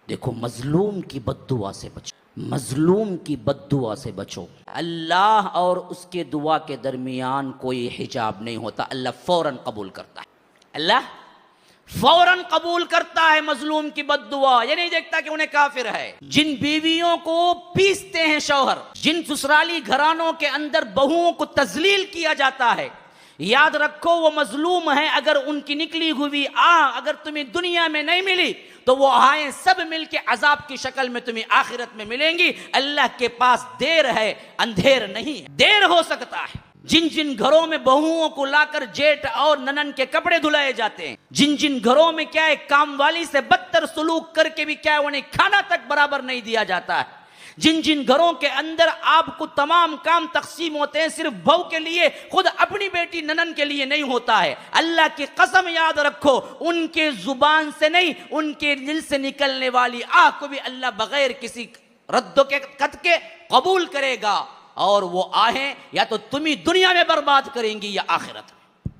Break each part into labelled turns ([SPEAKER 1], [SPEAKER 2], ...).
[SPEAKER 1] देखो, मजलूम की बद्दुआ से बचो, मजलूम की बद्दुआ से बचो। अल्लाह और उसके दुआ के दरमियान कोई हिजाब नहीं होता। अल्लाह फौरन कबूल करता है। अल्लाह फौरन कबूल करता है मजलूम की बद्दुआ। ये नहीं देखता कि उन्हें काफिर है। जिन बीवियों को पीसते हैं शौहर, जिन ससुराली घरानों के अंदर बहुओं को तजलील किया जाता है, याद रखो वो मजलूम है। अगर उनकी निकली हुई अगर तुम्हें दुनिया में नहीं मिली तो वो आए सब मिलके अजाब की शक्ल में तुम्हें आखिरत में मिलेंगी। अल्लाह के पास देर है, अंधेर नहीं है। देर हो सकता है। जिन जिन घरों में बहुओं को लाकर जेठ और ननन के कपड़े धुलाए जाते हैं, जिन जिन घरों में क्या है काम वाली से बदतर सुलूक करके भी क्या है उन्हें खाना तक बराबर नहीं दिया जाता है, जिन जिन घरों के अंदर आपको तमाम काम तकसीम होते हैं सिर्फ बहू के लिए, खुद अपनी बेटी ननन के लिए नहीं होता है, अल्लाह की कसम याद रखो उनके जुबान से नहीं, उनके दिल से निकलने वाली आह को भी अल्लाह बगैर किसी रद्दो के कद के कबूल करेगा। और वो आहें या तो तुम्हें दुनिया में बर्बाद करेंगी या आखिरत में।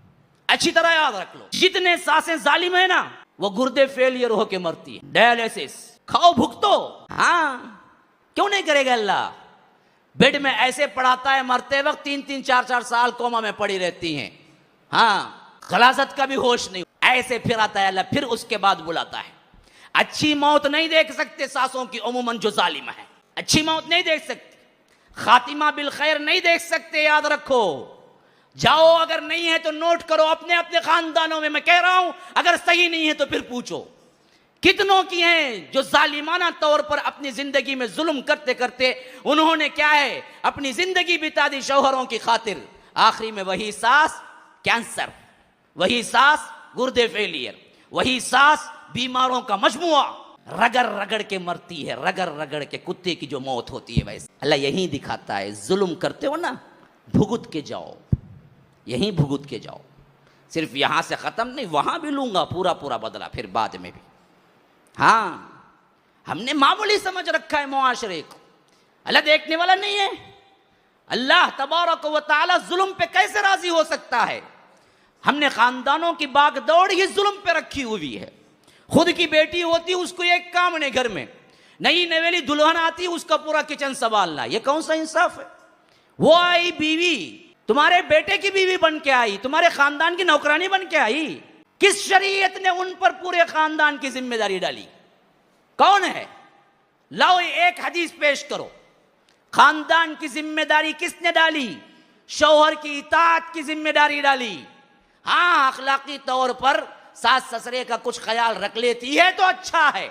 [SPEAKER 1] अच्छी तरह याद रख लो, जितने सांसें जालिम है ना वो गुर्दे फेलियर होके मरती है। डायलिसिस खाओ भुगतो। हाँ, क्यों नहीं करेगा अल्लाह? बेड में ऐसे पढ़ाता है मरते वक्त 3-3 4-4 साल कोमा में पड़ी रहती हैं। हाँ, गलाजत का भी होश नहीं। ऐसे फिर आता है अल्लाह, फिर उसके बाद बुलाता है। अच्छी मौत नहीं देख सकते सासों की अमूमन जो जालिम है, अच्छी मौत नहीं देख सकते, खातिमा बिल खैर नहीं देख सकते। याद रखो, जाओ अगर नहीं है तो नोट करो अपने अपने खानदानों में। मैं कह रहा हूं अगर सही नहीं है तो फिर पूछो कितनों की हैं जो जालिमाना तौर पर अपनी जिंदगी में जुल्म करते करते उन्होंने क्या है अपनी जिंदगी बिता दी शौहरों की खातिर। आखिरी में वही सास कैंसर, वही सास गुर्दे फेलियर, वही सास बीमारों का मजमुआ, रगड़ रगड़ के मरती है, रगड़ रगड़ के कुत्ते की जो मौत होती है। वैसे अल्लाह यही दिखाता है, जुल्म करते हो ना भुगत के जाओ, यहीं भुगत के जाओ। सिर्फ यहां से खत्म नहीं, वहां भी लूंगा पूरा पूरा बदला फिर बाद में भी। हाँ, हमने मामूली समझ रखा है मुआशरे को, अल्लाह देखने वाला नहीं है। अल्लाह तबारक व तआला जुल्म पे कैसे राजी हो सकता है? हमने खानदानों की बागदौड़ ही जुल्म पे रखी हुई है। खुद की बेटी होती उसको एक काम नहीं, घर में नई नवेली दुल्हन आती उसका पूरा किचन संभालना, ये कौन सा इंसाफ है? वो आई बीवी, तुम्हारे बेटे की बीवी बन के आई, तुम्हारे खानदान की नौकरानी बन के आई। किस शरीयत ने उन पर पूरे खानदान की जिम्मेदारी डाली? कौन है? लाओ एक हदीस पेश करो। खानदान की जिम्मेदारी किसने डाली? शौहर की इताअत की जिम्मेदारी डाली। हाँ, अखलाकी तौर पर सास ससुरे का कुछ ख्याल रख लेती है तो अच्छा है,